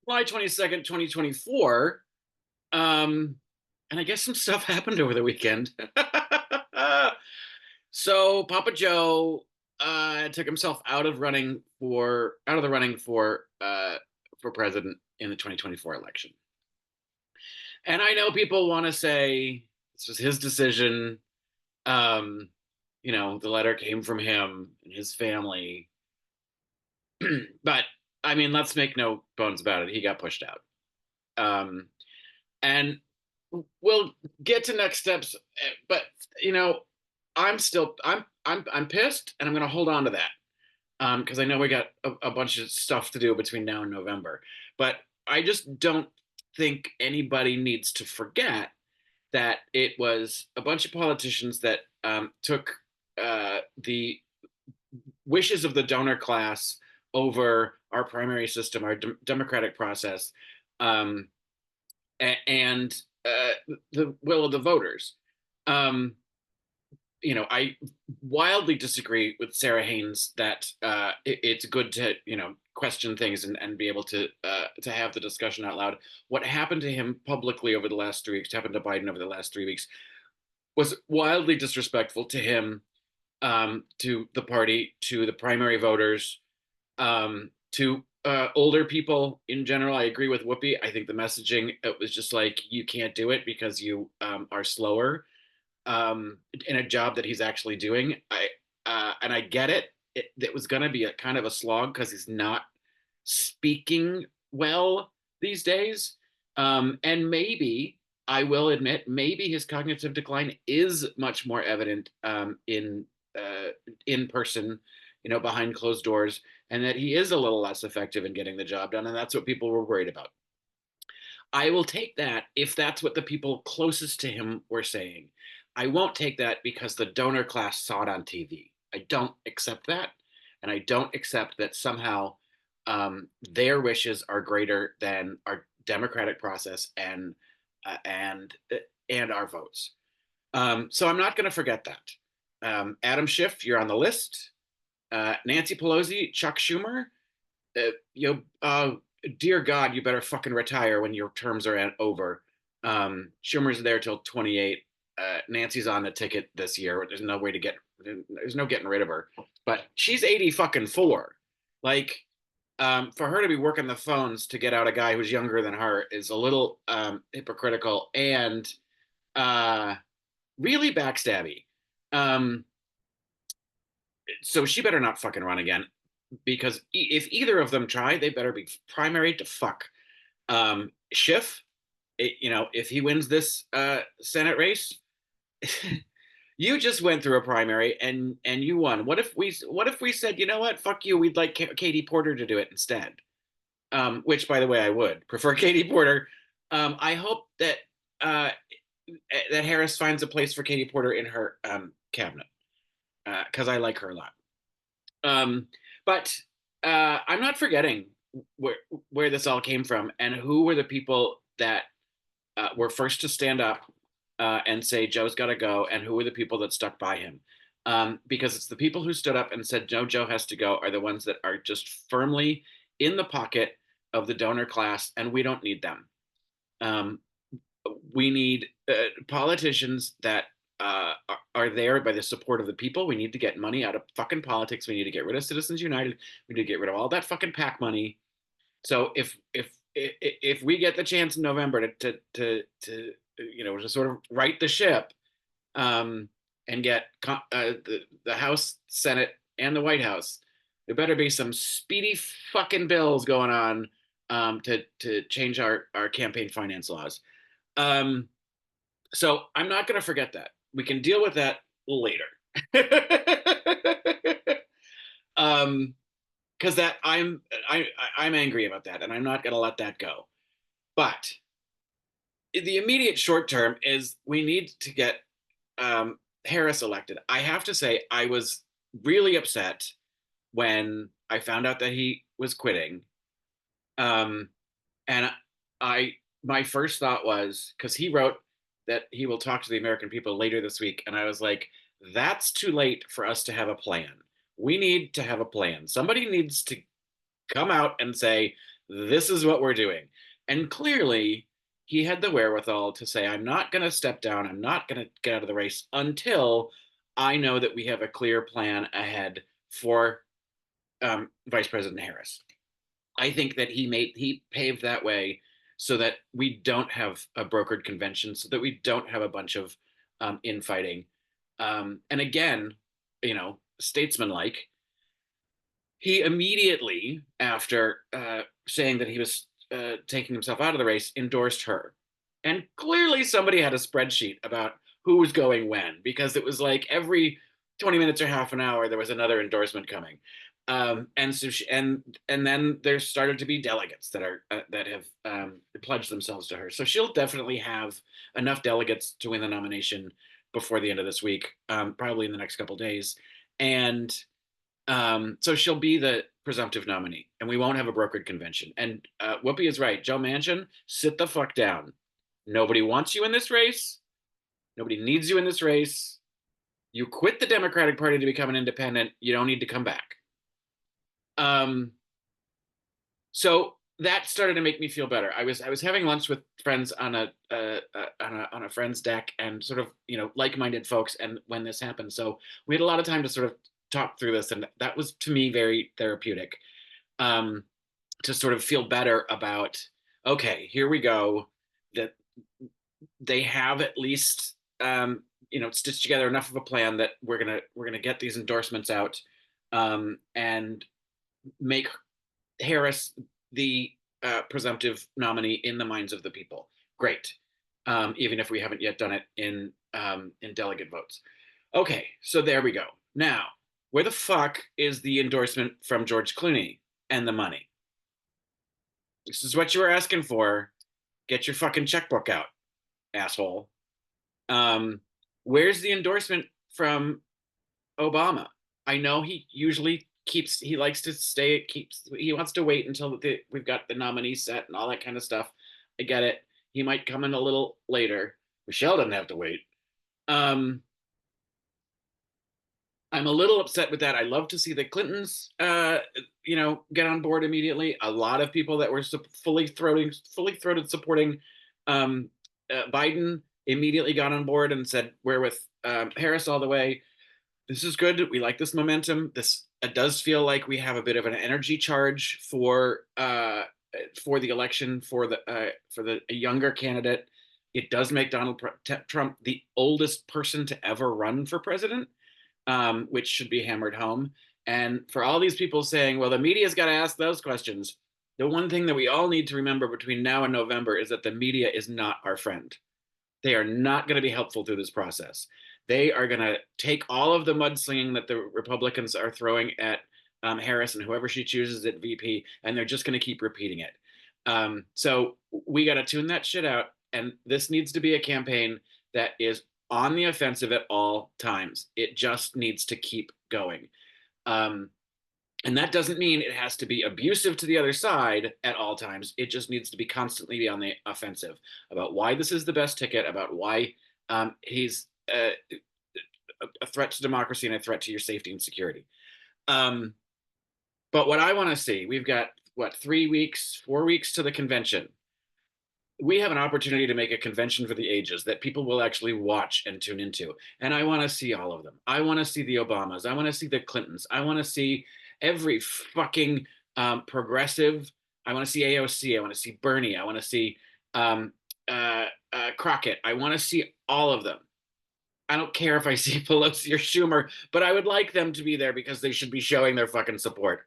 July 22nd, 2024. And I guess some stuff happened over the weekend. So Papa Joe took himself out of the running for president in the 2024 election. And I know people want to say this was his decision. Um, the letter came from him and his family. But I mean, let's make no bones about it. He got pushed out. Um, and we'll get to next steps, but you know, I'm pissed, and I'm going to hold on to that because I know we got a bunch of stuff to do between now and November. But I just don't think anybody needs to forget that it was a bunch of politicians that took the wishes of the donor class over our primary system, our democratic process, um, and the will of the voters. Um, I wildly disagree with Sarah Haynes that it's good to, question things and be able to have the discussion out loud. What happened to him publicly over the last 3 weeks, happened to Biden over the last 3 weeks, was wildly disrespectful to him, to the party, to the primary voters, to older people in general. I agree with Whoopi. I think the messaging, it was just like, you can't do it because you are slower in a job that he's actually doing. And I get it. It was going to be a kind of a slog because he's not speaking well these days. And maybe I will admit, maybe his cognitive decline is much more evident in person, behind closed doors, and that he is a little less effective in getting the job done. And that's what people were worried about. I will take that if that's what the people closest to him were saying. I won't take that because the donor class saw it on TV. I don't accept that. And I don't accept that somehow their wishes are greater than our democratic process uh, and and our votes. So I'm not going to forget that. Adam Schiff, you're on the list. Nancy Pelosi, Chuck Schumer, uh, you know, dear God, you better fucking retire when your terms are over. Schumer's there till 28. Nancy's on the ticket this year. There's no getting rid of her. But she's 80 fucking four. Like, for her to be working the phones to get out a guy who's younger than her is a little hypocritical and uh, really backstabby. Um, so she better not fucking run again because if either of them try, they better be primary to fuck. Schiff, if he wins this Senate race, you just went through a primary and you won. What if we said, you know what, fuck you, we'd like Katie Porter to do it instead? Which, by the way, I would prefer Katie Porter. I hope that Harris finds a place for Katie Porter in her cabinet because I like her a lot. Um, but I'm not forgetting where this all came from and who were the people that were first to stand up and say Joe's got to go, and who were the people that stuck by him. Because it's the people who stood up and said no, Joe has to go, are the ones that are just firmly in the pocket of the donor class, and we don't need them. Um, we need politicians that are there by the support of the people. We need to get money out of fucking politics. We need to get rid of Citizens United. We need to get rid of all that fucking PAC money. So if we get the chance in November to sort of right the ship, and get the House, Senate, and the White House, there better be some speedy fucking bills going on to change our campaign finance laws. Um, so I'm not going to forget that. We can deal with that later. um, because I'm angry about that, and I'm not going to let that go. But the immediate short term is we need to get Harris elected. I have to say, I was really upset when I found out that he was quitting. Um, and my first thought was, because he wrote that he will talk to the American people later this week, and I was like, that's too late for us to have a plan. We need to have a plan. Somebody needs to come out and say, This is what we're doing. And clearly, he had the wherewithal to say, I'm not going to step down. I'm not going to get out of the race until I know that we have a clear plan ahead for Vice President Harris. I think that he paved that way so that we don't have a brokered convention, so that we don't have a bunch of infighting. And again, statesmanlike, he immediately, after saying that he was taking himself out of the race, endorsed her. And clearly somebody had a spreadsheet about who was going when, because it was like every 20 minutes or half an hour, there was another endorsement coming. And so and then there started to be delegates that have pledged themselves to her. So she'll definitely have enough delegates to win the nomination before the end of this week, probably in the next couple of days. And so she'll be the presumptive nominee, and we won't have a brokered convention. And Whoopi is right. Joe Manchin, sit the fuck down. Nobody wants you in this race. Nobody needs you in this race. You quit the Democratic Party to become an independent. You don't need to come back. So that started to make me feel better. I was having lunch with friends on a friend's deck, and sort of like-minded folks. And when this happened, so we had a lot of time to sort of talk through this, and that was to me very therapeutic, to sort of feel better about, okay, here we go, that they have at least stitched together enough of a plan that we're gonna get these endorsements out, and make Harris the presumptive nominee in the minds of the people. Great, even if we haven't yet done it in delegate votes. Okay, so there we go. Now, where the fuck is the endorsement from George Clooney and the money? This is what you were asking for. Get your fucking checkbook out, asshole. Where's the endorsement from Obama? I know he usually he likes to he wants to wait until we've got the nominee set and all that kind of stuff. I get it. He might come in a little later. Michelle doesn't have to wait. I'm a little upset with that. I love to see the Clintons, get on board immediately. A lot of people that were fully throated supporting Biden immediately got on board and said, we're with Harris all the way. This is good. We like this momentum. It does feel like we have a bit of an energy charge for the election for the younger candidate. It does make Donald Trump the oldest person to ever run for president, which should be hammered home. And for all these people saying, well, the media's got to ask those questions, the one thing that we all need to remember between now and November is that the media is not our friend. They are not going to be helpful through this process. They are going to take all of the mudslinging that the Republicans are throwing at Harris and whoever she chooses at VP, and they're just going to keep repeating it. So we got to tune that shit out. And this needs to be a campaign that is on the offensive at all times. It just needs to keep going. And that doesn't mean it has to be abusive to the other side at all times. It just needs to be constantly be on the offensive about why this is the best ticket, about why he's a threat to democracy and a threat to your safety and security. But what I want to see, we've got, 4 weeks to the convention. We have an opportunity to make a convention for the ages that people will actually watch and tune into. And I want to see all of them. I want to see the Obamas. I want to see the Clintons. I want to see every fucking progressive. I want to see AOC. I want to see Bernie. I want to see Crockett. I want to see all of them. I don't care if I see Pelosi or Schumer, but I would like them to be there because they should be showing their fucking support.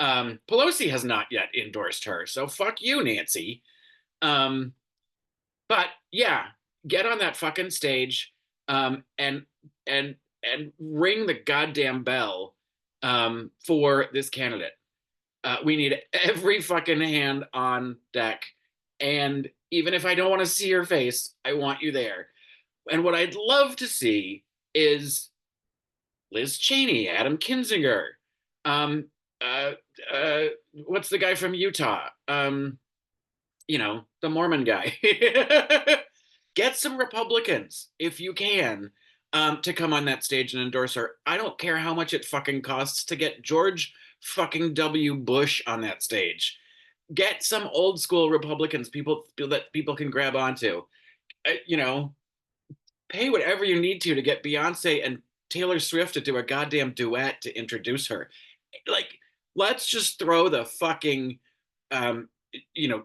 Pelosi has not yet endorsed her, so fuck you, Nancy. But yeah, get on that fucking stage, and ring the goddamn bell for this candidate. We need every fucking hand on deck. And even if I don't want to see your face, I want you there. And what I'd love to see is Liz Cheney, Adam Kinzinger, what's the guy from Utah? The Mormon guy. Get some Republicans, if you can, to come on that stage and endorse her. I don't care how much it fucking costs to get George fucking W. Bush on that stage. Get some old school Republicans, people that people can grab onto. You know, pay whatever you need to get Beyonce and Taylor Swift to do a goddamn duet to introduce her. Like, let's just throw the fucking, um, you know,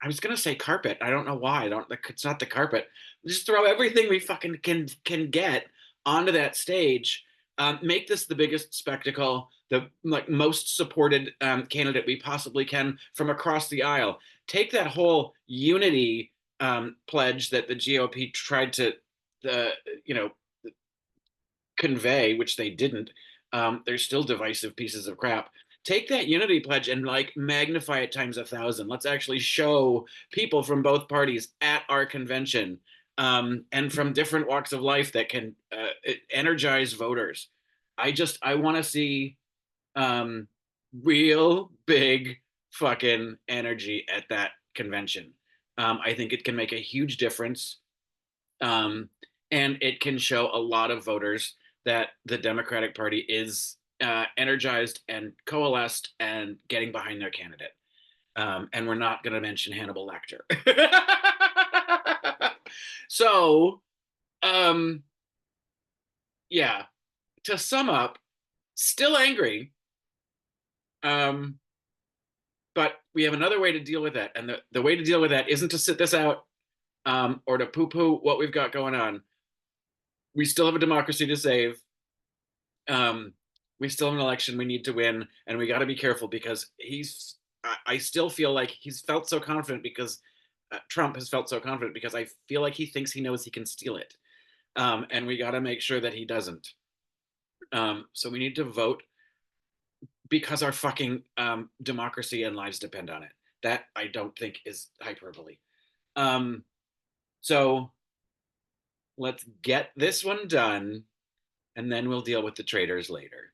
I was gonna say carpet. I don't know why. I don't. It's not the carpet. Just throw everything we fucking can get onto that stage. Make this the biggest spectacle, the like most supported candidate we possibly can from across the aisle. Take that whole unity pledge that the GOP tried to, uh, you know, convey, which they didn't. They're still divisive pieces of crap. Take that unity pledge and like magnify it times 1,000. Let's actually show people from both parties at our convention, and from different walks of life that can energize voters. I want to see um, real big fucking energy at that convention. I think it can make a huge difference, um, and it can show a lot of voters that the Democratic Party is energized and coalesced and getting behind their candidate. And we're not going to mention Hannibal Lecter. So, um, yeah, to sum up, still angry, um, but we have another way to deal with that. And the way to deal with that isn't to sit this out, or to poo poo what we've got going on. We still have a democracy to save. Um, we still have an election we need to win, and we got to be careful because I still feel like he's felt so confident because Trump has felt so confident because I feel like he thinks he knows he can steal it, and we got to make sure that he doesn't. So we need to vote because our fucking democracy and lives depend on it. That I don't think is hyperbole. Um, so let's get this one done, and then we'll deal with the traitors later.